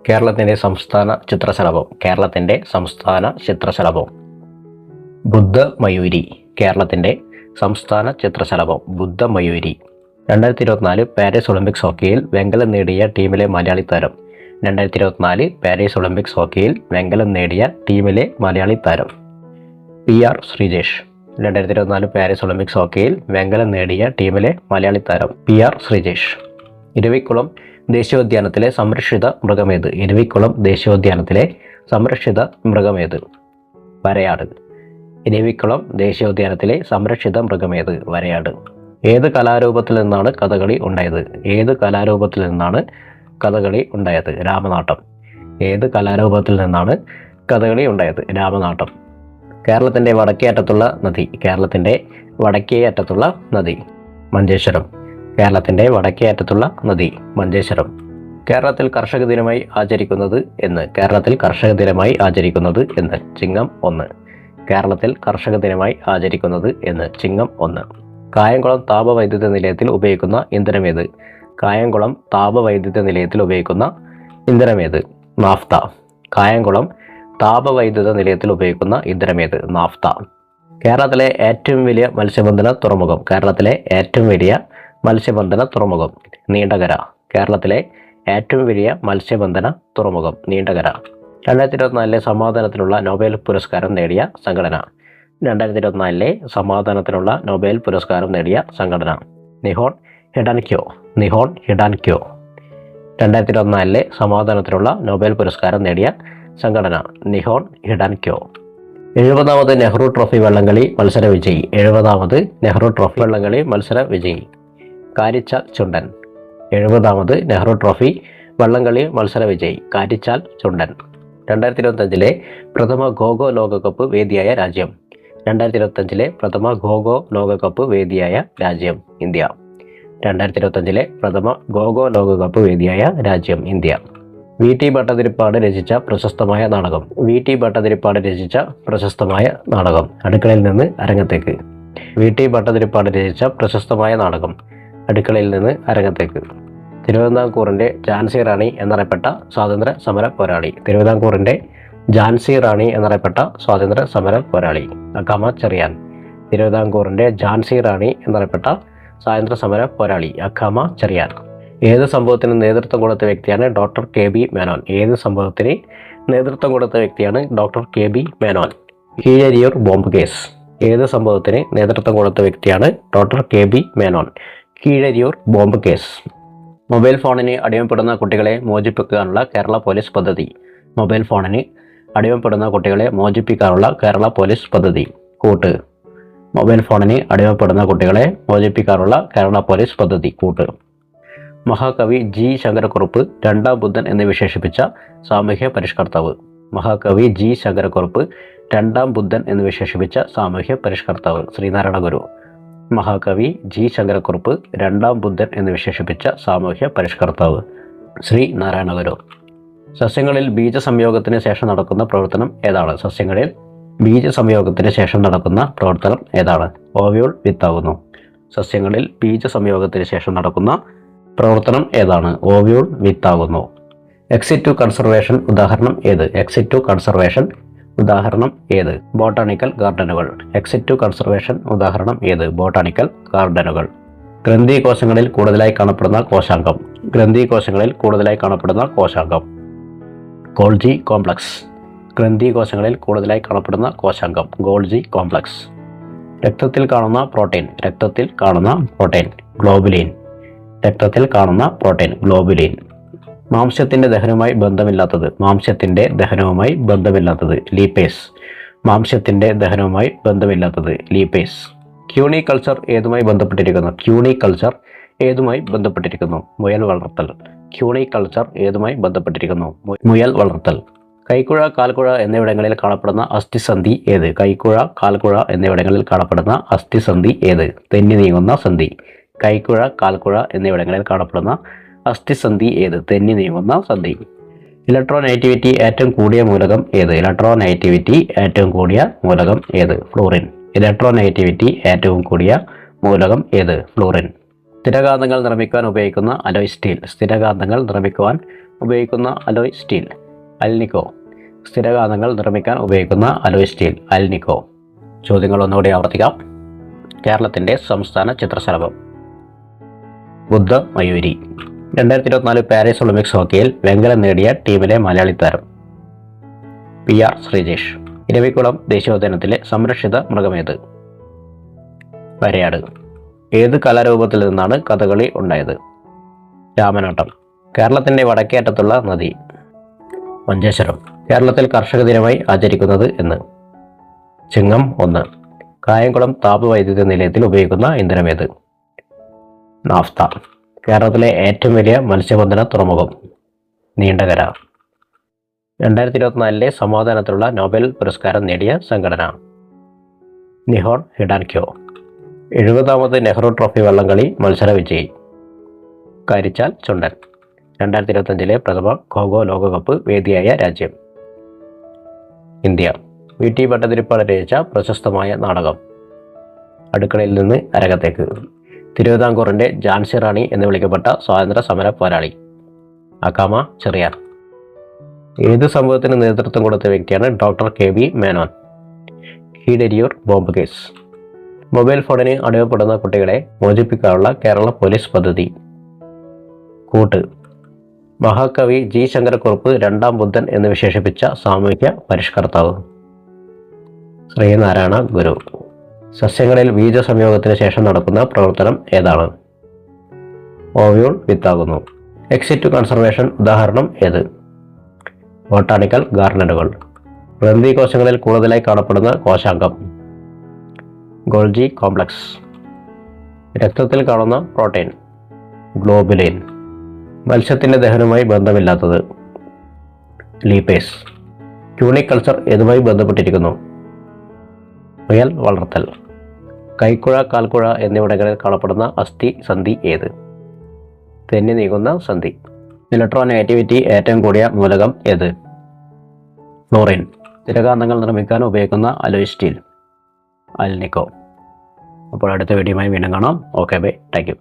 കേരളത്തിൻ്റെ സംസ്ഥാന ചിത്രശലഭം. കേരളത്തിൻ്റെ സംസ്ഥാന ചിത്രശലഭം. ബുദ്ധമയൂരി. കേരളത്തിൻ്റെ സംസ്ഥാന ചിത്രശലഭം ബുദ്ധമയൂരി. 2024 പാരീസ് ഒളിമ്പിക്സ് ഹോക്കിയിൽ വെങ്കലം നേടിയ ടീമിലെ മലയാളി താരം. 2024 പാരീസ് ഒളിമ്പിക്സ് ഹോക്കിയിൽ വെങ്കലം നേടിയ ടീമിലെ മലയാളി താരം PR ശ്രീജേഷ്. 2024 പാരീസ് ഒളിമ്പിക്സ് ഹോക്കിയിൽ വെങ്കലം നേടിയ ടീമിലെ മലയാളി താരം PR ശ്രീജേഷ്. ഇരവിക്കുളം ദേശീയോദ്യാനത്തിലെ സംരക്ഷിത മൃഗമേത്? ഇരവിക്കുളം ദേശീയോദ്യാനത്തിലെ സംരക്ഷിത മൃഗമേത്? വരയാട്. ഇരവിക്കുളം ദേശീയോദ്യാനത്തിലെ സംരക്ഷിത മൃഗമേത്? വരയാട്. ഏത് കലാരൂപത്തിൽ നിന്നാണ് കഥകളി ഉണ്ടായത്? ഏത് കലാരൂപത്തിൽ നിന്നാണ് കഥകളി ഉണ്ടായത്? രാമനാട്ടം. ഏത് കലാരൂപത്തിൽ നിന്നാണ് കഥകളി ഉണ്ടായത്? രാമനാട്ടം. കേരളത്തിൻ്റെ വടക്കേ അറ്റത്തുള്ള നദി. കേരളത്തിൻ്റെ വടക്കേ അറ്റത്തുള്ള നദി മഞ്ചേശ്വരം. കേരളത്തിൻ്റെ വടക്കേ അറ്റത്തുള്ള നദി മഞ്ചേശ്വരം. കേരളത്തിൽ കർഷക ദിനമായി ആചരിക്കുന്നത് എന്ന്? കേരളത്തിൽ കർഷക ദിനമായി ആചരിക്കുന്നത് എന്ന്? ചിങ്ങം 1. കേരളത്തിൽ കർഷക ദിനമായി ആചരിക്കുന്നത് എന്ന്? ചിങ്ങം 1. കായംകുളം താപവൈദ്യുത നിലയത്തിൽ ഉപയോഗിക്കുന്ന ഇന്ധനമേത്? കായംകുളം താപവൈദ്യുത നിലയത്തിൽ ഉപയോഗിക്കുന്ന ഇന്ധനമേത്? നാഫ്ത. കായംകുളം താപവൈദ്യുത നിലയത്തിൽ ഉപയോഗിക്കുന്ന ഇന്ധനമേത്? നാഫ്ത. കേരളത്തിലെ ഏറ്റവും വലിയ മത്സ്യബന്ധന തുറമുഖം. കേരളത്തിലെ ഏറ്റവും വലിയ മത്സ്യബന്ധന തുറമുഖം നീണ്ടകര. കേരളത്തിലെ ഏറ്റവും വലിയ മത്സ്യബന്ധന തുറമുഖം നീണ്ടകര. 2024 സമാധാനത്തിനുള്ള നൊബേൽ പുരസ്കാരം നേടിയ സംഘടന. 2024 സമാധാനത്തിനുള്ള നൊബേൽ പുരസ്കാരം നേടിയ സംഘടന നിഹോൺ ഹിഡാൻക്യോ. നിഹോൺ ഹിഡാൻക്യോ. 2024 സമാധാനത്തിനുള്ള നൊബേൽ പുരസ്കാരം നേടിയ സംഘടന നിഹോൺ ഹിഡാൻക്യോ. 70ാമത് നെഹ്റു ട്രോഫി വള്ളംകളി മത്സര വിജയി. 70ാമത് നെഹ്റു ട്രോഫി വള്ളംകളി മത്സര വിജയി കാരിച്ചാൽ ചുണ്ടൻ. 70ാമത് നെഹ്റു ട്രോഫി വള്ളംകളി മത്സര വിജയി കാരിച്ചാൽ ചുണ്ടൻ. 2025 പ്രഥമ ഖോ-ഖോ ലോകകപ്പ് വേദിയായ രാജ്യം. 2025 പ്രഥമ ഖോ-ഖോ ലോകകപ്പ് വേദിയായ രാജ്യം ഇന്ത്യ. 2025 പ്രഥമ ഖോ-ഖോ ലോകകപ്പ് വേദിയായ രാജ്യം ഇന്ത്യ. VT ഭട്ടതിരിപ്പാട് രചിച്ച പ്രശസ്തമായ നാടകം. VT ഭട്ടതിരിപ്പാട് രചിച്ച പ്രശസ്തമായ നാടകം അടുക്കളയിൽ നിന്ന് അരങ്ങത്തേക്ക്. VT ഭട്ടതിരിപ്പാട് രചിച്ച പ്രശസ്തമായ നാടകം അടുക്കളയിൽ നിന്ന് അരങ്ങത്തേക്ക്. തിരുവിതാംകൂറിൻ്റെ ഝാൻസി റാണി എന്നറിയപ്പെട്ട സ്വാതന്ത്ര്യ സമര പോരാളി. തിരുവിതാംകൂറിൻ്റെ ഝാൻസി റാണി എന്നറിയപ്പെട്ട സ്വാതന്ത്ര്യ സമര പോരാളി അക്കാമ ചെറിയാൻ. തിരുവിതാംകൂറിൻ്റെ ഝാൻസി റാണി എന്നറിയപ്പെട്ട സ്വാതന്ത്ര്യ സമര പോരാളി അക്കാമ ചെറിയാൻ. ഏത് സംഭവത്തിന് നേതൃത്വം കൊടുത്ത വ്യക്തിയാണ് ഡോക്ടർ KB മേനോൻ? ഏത് സംഭവത്തിന് നേതൃത്വം കൊടുത്ത വ്യക്തിയാണ് doctor KB Menon? Keezhariyur bomb case. ഏത് സംഭവത്തിന് നേതൃത്വം കൊടുത്ത വ്യക്തിയാണ് doctor KB Menon? Keezhariyur bomb case. Mobile ഫോണിന് അടിമപ്പെടുന്ന കുട്ടികളെ മോചിപ്പിക്കാനുള്ള കേരള പോലീസ് പദ്ധതി. മൊബൈൽ ഫോണിന് അടിമപ്പെടുന്ന കുട്ടികളെ മോചിപ്പിക്കാനുള്ള കേരള പോലീസ് പദ്ധതി കൂട്ട്. മൊബൈൽ ഫോണിന് അടിമപ്പെടുന്ന കുട്ടികളെ മോചിപ്പിക്കാനുള്ള കേരള പോലീസ് പദ്ധതി കൂട്ട്. മഹാകവി G ശങ്കരക്കുറുപ്പ് രണ്ടാം ബുദ്ധൻ എന്ന് വിശേഷിപ്പിച്ച സാമൂഹ്യ പരിഷ്കർത്താവ്. മഹാകവി G ശങ്കരക്കുറുപ്പ് രണ്ടാം ബുദ്ധൻ എന്ന് വിശേഷിപ്പിച്ച സാമൂഹ്യ പരിഷ്കർത്താവ് ശ്രീനാരായണ ഗുരു. മഹാകവി G ശങ്കരക്കുറുപ്പ് രണ്ടാം ബുദ്ധൻ എന്ന് വിശേഷിപ്പിച്ച സാമൂഹ്യ പരിഷ്കർത്താവ് ശ്രീനാരായണ ഗുരു. സസ്യങ്ങളിൽ ബീജസംയോഗത്തിന് ശേഷം നടക്കുന്ന പ്രവർത്തനം ഏതാണ്? സസ്യങ്ങളിൽ ബീജസംയോഗത്തിന് ശേഷം നടക്കുന്ന പ്രവർത്തനം ഏതാണ്? ഓവ്യൂൾ വിത്താകുന്നു. സസ്യങ്ങളിൽ ബീജസംയോഗത്തിന് ശേഷം നടക്കുന്ന പ്രവർത്തനം ഏതാണ്? ഓവ്യൂൾ വിത്താകുന്നു. എക്സിറ്റ് ടു കൺസർവേഷൻ ഉദാഹരണം ഏത്? എക്സിറ്റ് ടു കൺസർവേഷൻ ഉദാഹരണം ഏത്? ബോട്ടാണിക്കൽ ഗാർഡനുകൾ. എക്സിറ്റ് ടു കൺസർവേഷൻ ഉദാഹരണം ഏത്? ബോട്ടാണിക്കൽ ഗാർഡനുകൾ. ഗ്രന്ഥികോശങ്ങളിൽ കൂടുതലായി കാണപ്പെടുന്ന കോശാംഗം. ഗ്രന്ഥികോശങ്ങളിൽ കൂടുതലായി കാണപ്പെടുന്ന കോശാംഗം ഗോൾജി കോംപ്ലക്സ്. ഗ്രന്ഥികോശങ്ങളിൽ കൂടുതലായി കാണപ്പെടുന്ന കോശാംഗം ഗോൾജി കോംപ്ലക്സ്. രക്തത്തിൽ കാണുന്ന പ്രോട്ടീൻ. രക്തത്തിൽ കാണുന്ന പ്രോട്ടീൻ ഗ്ലോബുലിൻ. രക്തത്തിൽ കാണുന്ന പ്രോട്ടീൻ ഗ്ലോബുലിൻ. മാംസ്യത്തിൻ്റെ ദഹനവുമായി ബന്ധമില്ലാത്തത്. മാംസ്യത്തിൻ്റെ ദഹനവുമായി ബന്ധമില്ലാത്തത് ലീപ്പേസ്. മാംസ്യത്തിൻ്റെ ദഹനവുമായി ബന്ധമില്ലാത്തത് ലീപ്പേസ്. ക്യൂണിക്കൾച്ചർ ഏതുമായി ബന്ധപ്പെട്ടിരിക്കുന്നു? ക്യൂണിക്കൾച്ചർ ഏതുമായി ബന്ധപ്പെട്ടിരിക്കുന്നു? മുയൽ വളർത്തൽ. ക്യൂണിക്കൾച്ചർ ഏതുമായി ബന്ധപ്പെട്ടിരിക്കുന്നു? മുയൽ വളർത്തൽ. കൈക്കുഴ കാൽക്കുഴ എന്നിവിടങ്ങളിൽ കാണപ്പെടുന്ന അസ്ഥിസന്ധി ഏത്? കൈക്കുഴ കാൽക്കുഴ എന്നിവിടങ്ങളിൽ കാണപ്പെടുന്ന അസ്ഥിസന്ധി ഏത്? തെന്നി നീങ്ങുന്ന സന്ധി. കൈക്കുഴ കാൽക്കുഴ എന്നിവിടങ്ങളിൽ കാണപ്പെടുന്ന അസ്ഥിസന്ധി ഏത്? തെന്നി നീങ്ങുന്ന സന്ധി. ഇലക്ട്രോനെഗറ്റിവിറ്റി ഏറ്റവും കൂടിയ മൂലകം ഏത്? ഇലക്ട്രോനെഗറ്റിവിറ്റി ഏറ്റവും കൂടിയ മൂലകം ഏത്? ഫ്ലൂറിൻ. ഇലക്ട്രോനെഗറ്റിവിറ്റി ഏറ്റവും കൂടിയ മൂലകം ഏത്? ഫ്ലൂറിൻ. സ്ഥിരകാന്തങ്ങൾ നിർമ്മിക്കുവാൻ ഉപയോഗിക്കുന്ന അലോയ് സ്റ്റീൽ. സ്ഥിരകാന്തങ്ങൾ നിർമ്മിക്കുവാൻ ഉപയോഗിക്കുന്ന അലോയ് സ്റ്റീൽ? അൽനിക്കോ. സ്ഥിരകാന്തങ്ങൾ നിർമ്മിക്കാൻ ഉപയോഗിക്കുന്ന അലോയ് സ്റ്റീൽ? അൽനിക്കോ. ചോദ്യങ്ങൾ ഒന്നുകൂടി ആവർത്തിക്കാം. കേരളത്തിൻ്റെ സംസ്ഥാന ചിത്രശലഭം? ബുദ്ധ മയൂരി. 2024 പാരീസ് ഒളിമ്പിക്സ് ഹോക്കിയിൽ വെങ്കലം നേടിയ ടീമിലെ മലയാളി താരം? PR ശ്രീജേഷ്. ഇരവികുളം ദേശീയോദ്യാനത്തിലെ സംരക്ഷിത മൃഗമേത്? വരയാട്. ഏത് കലാരൂപത്തിൽ നിന്നാണ് കഥകളി ഉണ്ടായത്? രാമനാട്ടം. കേരളത്തിൻ്റെ വടക്കേ അറ്റത്തുള്ള നദി? മഞ്ചേശ്വരം. കേരളത്തിൽ കർഷക ദിനമായി ആചരിക്കുന്നത് എന്ന്? ചിങ്ങം 1. കായംകുളം താപവൈദ്യുത നിലയത്തിൽ ഉപയോഗിക്കുന്ന ഇന്ധനമേത്? നാഫ്ത. കേരളത്തിലെ ഏറ്റവും വലിയ മത്സ്യബന്ധന തുറമുഖം? നീണ്ടകര. 2024 സമാധാനത്തിലുള്ള നോബൽ പുരസ്കാരം നേടിയ സംഘടന? നിഹോൺ ഹിഡാൻക്യോ. 70ാമത് നെഹ്റു ട്രോഫി വള്ളംകളി മത്സര വിജയി? കരിച്ചാൽ ചുണ്ടൻ. 2025 പ്രഥമ ഖോഖോ ലോകകപ്പ് വേദിയായ രാജ്യം? ഇന്ത്യ. VT ഭട്ടതിരിപ്പാട് രചിച്ച പ്രശസ്തമായ നാടകം? അടുക്കളയിൽ നിന്ന് അരകത്തേക്ക്. തിരുവിതാംകൂറിൻ്റെ ഝാൻസി റാണി എന്ന് വിളിക്കപ്പെട്ട സ്വാതന്ത്ര്യ സമര പോരാളി? അക്കാമ ചെറിയാൻ. ഏത് സംഭവത്തിന് നേതൃത്വം കൊടുത്ത വ്യക്തിയാണ് doctor KB Menon? Keezhariyur bomb case. Mobile ഫോണിന് അടിമപ്പെടുന്ന കുട്ടികളെ മോചിപ്പിക്കാനുള്ള കേരള പോലീസ് പദ്ധതി? കൂട്ട്. മഹാകവി G ശങ്കരക്കുറുപ്പ് രണ്ടാം ബുദ്ധൻ എന്ന് വിശേഷിപ്പിച്ച സാമൂഹ്യ പരിഷ്കർത്താവ്? ശ്രീനാരായണ ഗുരു. സസ്യങ്ങളിൽ ബീജ സംയോഗത്തിന് ശേഷം നടക്കുന്ന പ്രവർത്തനം ഏതാണ്? ഓവ്യൂൾ വിത്താകുന്നു. എക്സിറ്റ് കൺസർവേഷൻ ഉദാഹരണം ഏത്? ബൊട്ടാണിക്കൽ ഗാർഡനുകൾ. ഗ്രന്ഥി കോശങ്ങളിൽ കൂടുതലായി കാണപ്പെടുന്ന കോശാംഗം? Golgi complex. രക്തത്തിൽ കാണുന്ന പ്രോട്ടീൻ? ഗ്ലോബുലിൻ. മത്സ്യത്തിൻ്റെ ദഹനവുമായി ബന്ധമില്ലാത്തത്? ലീപ്പേസ്. ക്യൂണിക്കൾച്ചർ ഏതുമായി ബന്ധപ്പെട്ടിരിക്കുന്നു? മുയൽ വളർത്തൽ. കൈക്കുഴ, കാൽക്കുഴ എന്നിവിടങ്ങളിൽ കാണപ്പെടുന്ന അസ്ഥി സന്ധി ഏത്? തെന്നി നീങ്ങുന്ന സന്ധി. ഇലക്ട്രോനെഗറ്റിവിറ്റി ഏറ്റവും കൂടിയ മൂലകം ഏത്? ഫ്ലോറിൻ. സ്ഥിരകാന്തങ്ങൾ നിർമ്മിക്കാൻ ഉപയോഗിക്കുന്ന അലോയ് സ്റ്റീൽ? അൽനിക്കോ. അപ്പോൾ അടുത്ത വീഡിയോയുമായി വീണ്ടും കാണാം. Okay bye. Thank you.